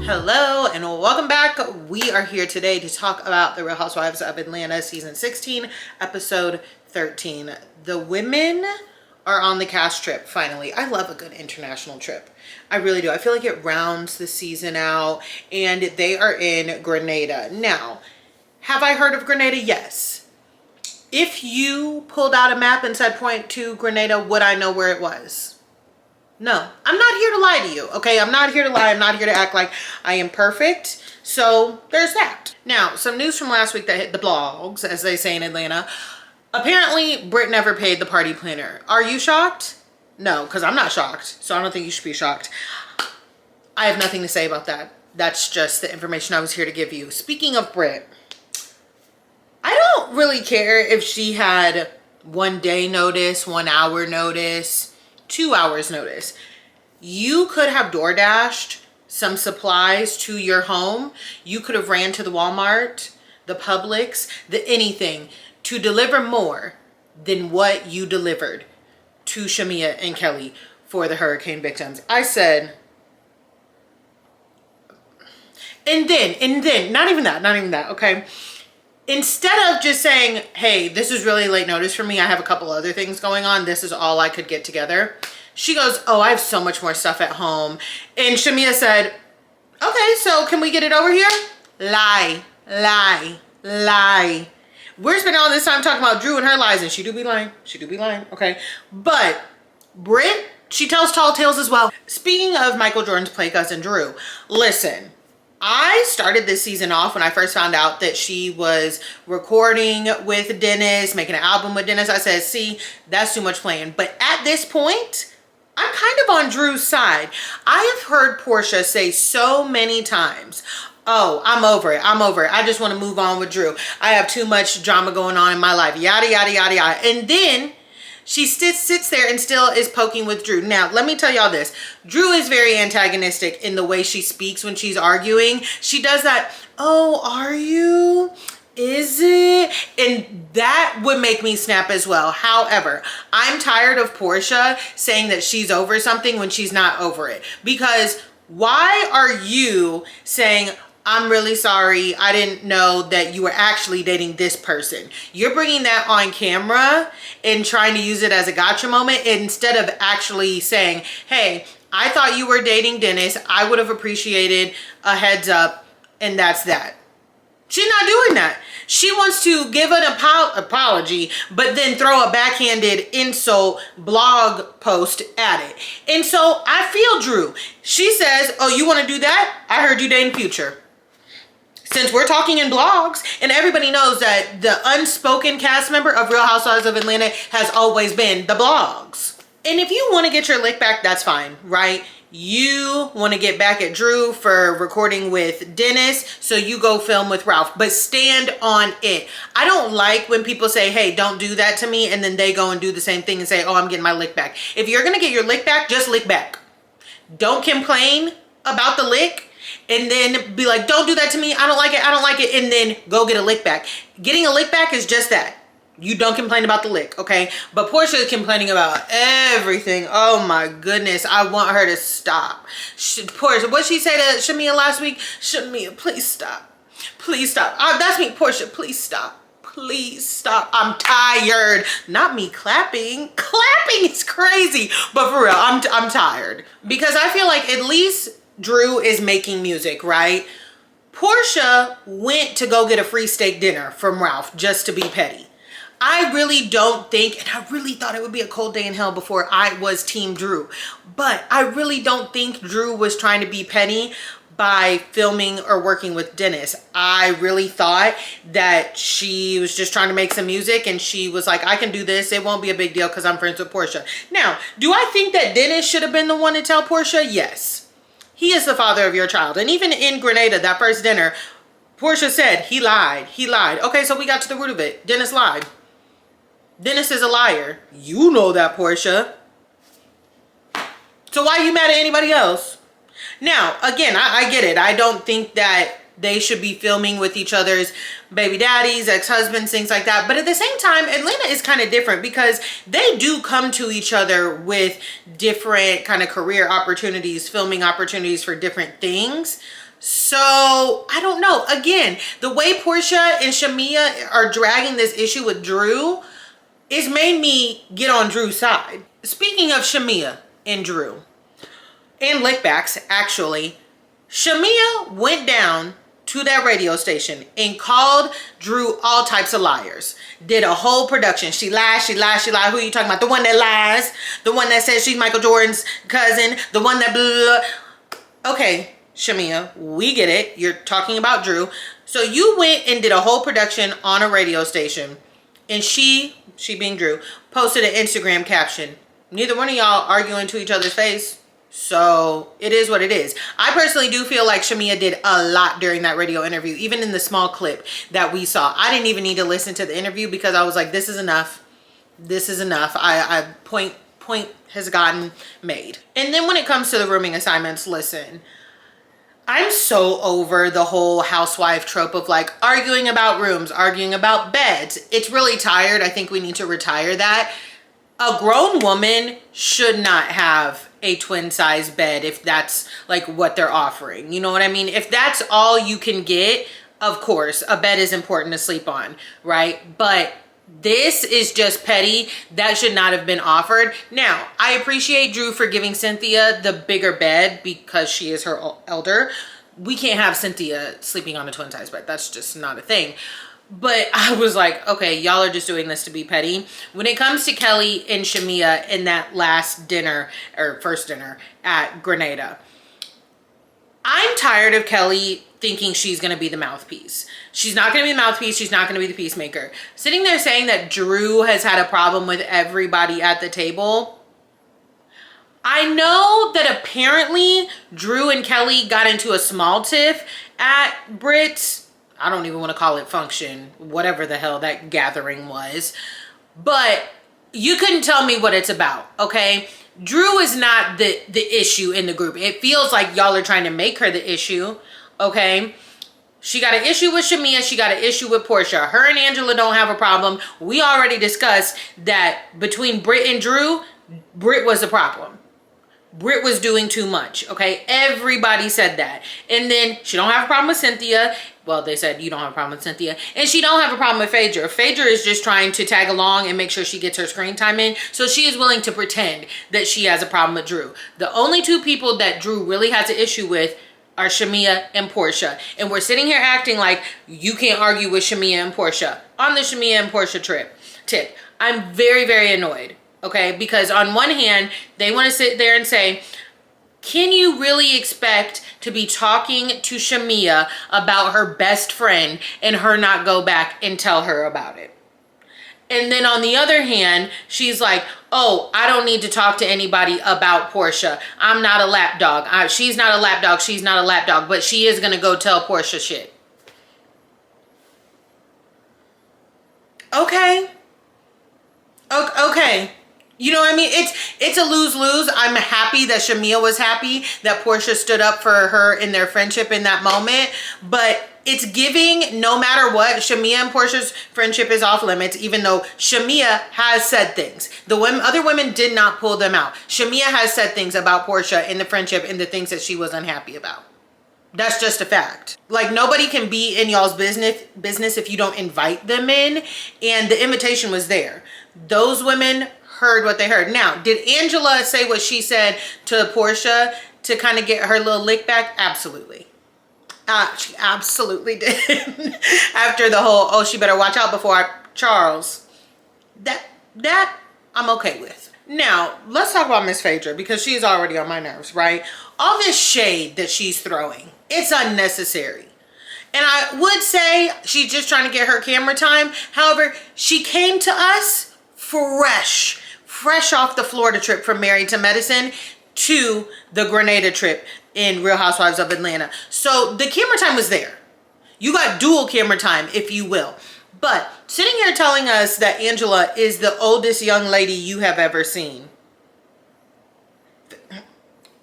Hello and welcome back. We are here today to talk about the Real Housewives of Atlanta season 16 episode 13. The women are on the cast trip finally. I love a good international trip. I really do. I feel like it rounds the season out, and they are in Grenada. Now, have I heard of Grenada? Yes. If you pulled out a map and said point to Grenada, would I know where it was? No. I'm not here to lie to you, okay? I'm not here to lie. I'm not here to act like I am perfect. So there's that. Now, some news from last week that hit the blogs, as they say in Atlanta. Apparently, Britt never paid the party planner. Are you shocked? No, because I'm not shocked. So I don't think you should be shocked. I have nothing to say about that. That's just the information I was here to give you. Speaking of Britt, I don't really care if she had 1 day notice, 1 hour notice, 2 hours notice. You could have door dashed some supplies to your home. You could have ran to the Walmart, the Publix, the anything to deliver more than what you delivered to Shamea and Kelly for the hurricane victims. I said, and then, not even that, okay? Instead of just saying, hey, this is really late notice for me, I have a couple other things going on, this is all I could get together, she goes, oh, I have so much more stuff at home. And Shamea said, okay, so can we get it over here? Lie. We're spending all this time talking about Drew and her lies, and she do be lying, okay? But Britt, she tells tall tales as well. Speaking of Michael Jordan's play cousin Drew, listen, I started this season off when I first found out that she was recording with Dennis, making an album with Dennis. I said, see, that's too much playing. But at this point, I'm kind of on Drew's side. I have heard Portia say so many times, oh, I'm over it. I just want to move on with Drew. I have too much drama going on in my life, yada, yada, yada, yada. And then she sits there and still is poking with Drew. Now, let me tell y'all this. Drew is very antagonistic in the way she speaks when she's arguing. She does that, oh, are you? Is it? And that would make me snap as well. However, I'm tired of Portia saying that she's over something when she's not over it. Because why are you saying, I'm really sorry, I didn't know that you were actually dating this person? You're bringing that on camera and trying to use it as a gotcha moment instead of actually saying, hey, I thought you were dating Dennis. I would have appreciated a heads up, and that's that. She's not doing that. She wants to give an apology, but then throw a backhanded insult blog post at it. And so I feel Drew. She says, oh, you want to do that? I heard you dating Future. Since we're talking in blogs, and everybody knows that the unspoken cast member of Real Housewives of Atlanta has always been the blogs. And if you want to get your lick back, that's fine, right? You want to get back at Drew for recording with Dennis, so you go film with Ralph, but stand on it. I don't like when people say, hey, don't do that to me, and then they go and do the same thing and say, oh, I'm getting my lick back. If you're going to get your lick back, just lick back. Don't complain about the lick and then be like, don't do that to me, I don't like it, and then go get a lick back. Getting a lick back is just that. You don't complain about the lick, okay? But Portia is complaining about everything. Oh my goodness, I want her to stop. Portia, what'd she say to Shamea last week? Shamea, please stop. Please stop. That's me, Portia, please stop. Please stop. I'm tired. Not me clapping. Clapping is crazy. But for real, I'm tired. Because I feel like at least Drew is making music, right? Portia went to go get a free steak dinner from Ralph just to be petty. I really don't think, and I really thought it would be a cold day in hell before I was Team Drew, but I really don't think Drew was trying to be petty by filming or working with Dennis. I really thought that she was just trying to make some music, and she was like, I can do this, it won't be a big deal because I'm friends with Portia. Now, do I think that Dennis should have been the one to tell Portia? Yes. He is the father of your child. And even in Grenada, that first dinner, Portia said, he lied. Okay, so we got to the root of it. Dennis lied. Dennis is a liar. You know that, Portia. So why are you mad at anybody else? Now, again, I get it. I don't think that they should be filming with each other's baby daddies, ex-husbands, things like that. But at the same time, Atlanta is kind of different because they do come to each other with different kind of career opportunities, filming opportunities for different things. So I don't know. Again, the way Portia and Shamea are dragging this issue with Drew is made me get on Drew's side. Speaking of Shamea and Drew and lickbacks, actually, Shamea went down to that radio station and called Drew all types of liars. Did a whole production. She lied, she lied, she lied. Who are you talking about? The one that lies, the one that says she's Michael Jordan's cousin, the one that blah. Okay, Shamea, we get it. You're talking about Drew. So you went and did a whole production on a radio station, and she being Drew, posted an Instagram caption. Neither one of y'all arguing to each other's face. So it is what it is. I personally do feel like Shamea did a lot during that radio interview, even in the small clip that we saw. I didn't even need to listen to the interview because I was like, this is enough. This is enough. Point has gotten made. And then when it comes to the rooming assignments, listen, I'm so over the whole housewife trope of like arguing about rooms, arguing about beds. It's really tired. I think we need to retire that. A grown woman should not have a twin size bed if that's like what they're offering. You know what I mean? If that's all you can get, of course, a bed is important to sleep on, right? But this is just petty. That should not have been offered. Now, I appreciate Drew for giving Cynthia the bigger bed because she is her elder. We can't have Cynthia sleeping on a twin size bed. That's just not a thing. But I was like, okay, y'all are just doing this to be petty. When it comes to Kelly and Shamea in that last dinner or first dinner at Grenada, I'm tired of Kelly thinking she's going to be the mouthpiece. She's not going to be the mouthpiece. She's not going to be the peacemaker. Sitting there saying that Drew has had a problem with everybody at the table. I know that apparently Drew and Kelly got into a small tiff at Brit's, I don't even want to call it function, whatever the hell that gathering was. But you couldn't tell me what it's about, okay? Drew is not the issue in the group. It feels like y'all are trying to make her the issue, okay? She got an issue with Shamea. She got an issue with Portia. Her and Angela don't have a problem. We already discussed that between Britt and Drew, Britt was the problem. Britt was doing too much, okay? Everybody said that. And then she don't have a problem with Cynthia. Well, they said you don't have a problem with Cynthia. And she don't have a problem with Phaedra. Phaedra is just trying to tag along and make sure she gets her screen time in. So she is willing to pretend that she has a problem with Drew. The only two people that Drew really has an issue with are Shamea and Portia. And we're sitting here acting like you can't argue with Shamea and Portia on the Shamea and Portia tip. I'm very, very annoyed. Okay, because on one hand, they want to sit there and say, can you really expect to be talking to Shamea about her best friend and her not go back and tell her about it? And then on the other hand, she's like, oh, I don't need to talk to anybody about Portia. I'm not a lapdog. She's not a lapdog. She's not a lapdog, but she is going to go tell Portia shit. Okay. Okay. You know what I mean? It's a lose-lose. I'm happy that Shamea was happy that Portia stood up for her in their friendship in that moment. But it's giving, no matter what, Shamea and Portia's friendship is off limits, even though Shamea has said things. The other women did not pull them out. Shamea has said things about Portia in the friendship and the things that she was unhappy about. That's just a fact. Like, nobody can be in y'all's business if you don't invite them in. And the invitation was there. Those women heard what they heard. Now, did Angela say what she said to Portia to kind of get her little lick back? Absolutely. She absolutely did. After the whole, oh, she better watch out before Charles. That I'm okay with. Now, let's talk about Miss Phaedra because she's already on my nerves, right? All this shade that she's throwing, it's unnecessary. And I would say she's just trying to get her camera time. However, she came to us fresh off the Florida trip from Married to Medicine to the Grenada trip in Real Housewives of Atlanta. So the camera time was there. You got dual camera time, if you will. But sitting here telling us that Angela is the oldest young lady you have ever seen.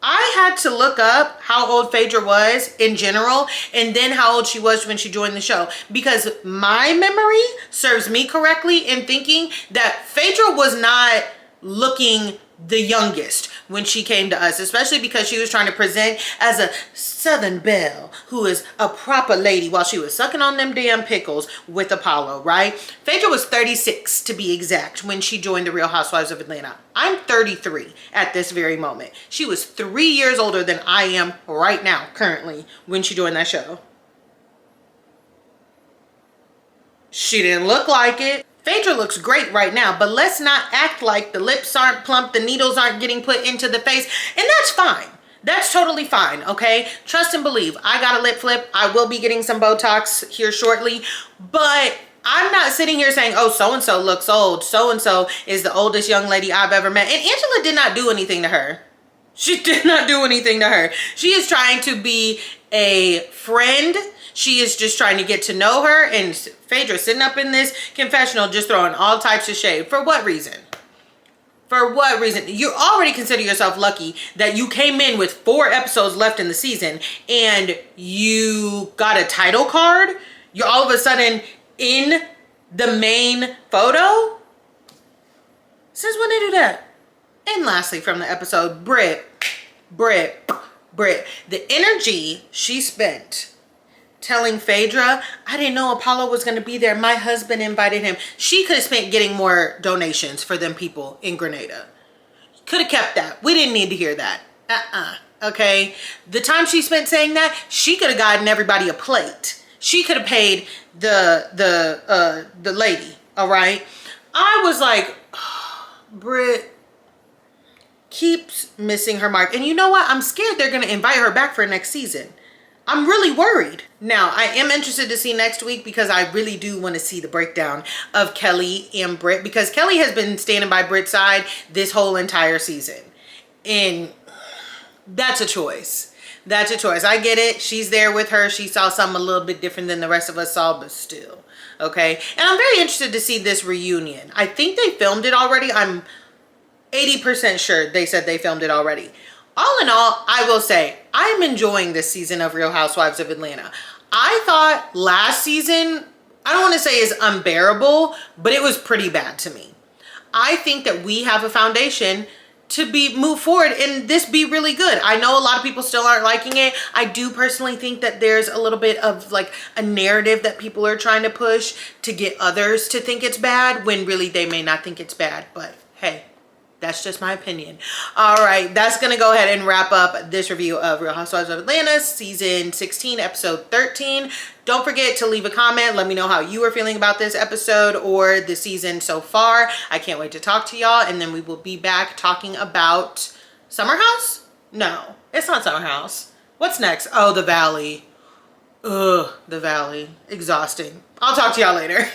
I had to look up how old Phaedra was in general and then how old she was when she joined the show, because my memory serves me correctly in thinking that Phaedra was not looking the youngest. when she came to us, especially because she was trying to present as a Southern belle who is a proper lady while she was sucking on them damn pickles with Apollo, right? Phaedra was 36 to be exact when she joined the Real Housewives of Atlanta. I'm 33 at this very moment. She was 3 years older than I am right now, currently, when she joined that show. She didn't look like it. Phaedra looks great right now, but let's not act like the lips aren't plump, the needles aren't getting put into the face, and that's fine. That's totally fine, okay? Trust and believe. I got a lip flip. I will be getting some Botox here shortly, but I'm not sitting here saying, oh, so-and-so looks old. So-and-so is the oldest young lady I've ever met. And Angela did not do anything to her. She did not do anything to her. She is trying to be a friend. She is just trying to get to know her, and Phaedra sitting up in this confessional just throwing all types of shade. For what reason? For what reason? You already consider yourself lucky that you came in with 4 episodes left in the season and you got a title card. You're all of a sudden in the main photo? Since when they do that? And lastly from the episode, Britt. The energy she spent telling Phaedra, I didn't know Apollo was going to be there. My husband invited him. She could have spent getting more donations for them people in Grenada. Could have kept that. We didn't need to hear that. Okay? The time she spent saying that, she could have gotten everybody a plate. She could have paid the lady, all right? I was like, oh, Britt keeps missing her mark. And you know what? I'm scared they're going to invite her back for next season. I'm really worried. Now, I am interested to see next week because I really do want to see the breakdown of Kelly and Britt, because Kelly has been standing by Britt's side this whole entire season. And that's a choice. That's a choice. I get it. She's there with her. She saw something a little bit different than the rest of us saw, but still. Okay? And I'm very interested to see this reunion. I think they filmed it already. I'm 80% sure they said they filmed it already. All in all, I will say, I'm enjoying this season of Real Housewives of Atlanta. I thought last season, I don't want to say is unbearable, but it was pretty bad to me. I think that we have a foundation to move forward and this be really good. I know a lot of people still aren't liking it. I do personally think that there's a little bit of like a narrative that people are trying to push to get others to think it's bad when really they may not think it's bad, but hey. That's just my opinion. All right, that's going to go ahead and wrap up this review of Real Housewives of Atlanta, season 16, episode 13. Don't forget to leave a comment. Let me know how you are feeling about this episode or the season so far. I can't wait to talk to y'all. And then we will be back talking about Summer House? No, it's not Summer House. What's next? Oh, the Valley. Ugh, the Valley. Exhausting. I'll talk to y'all later.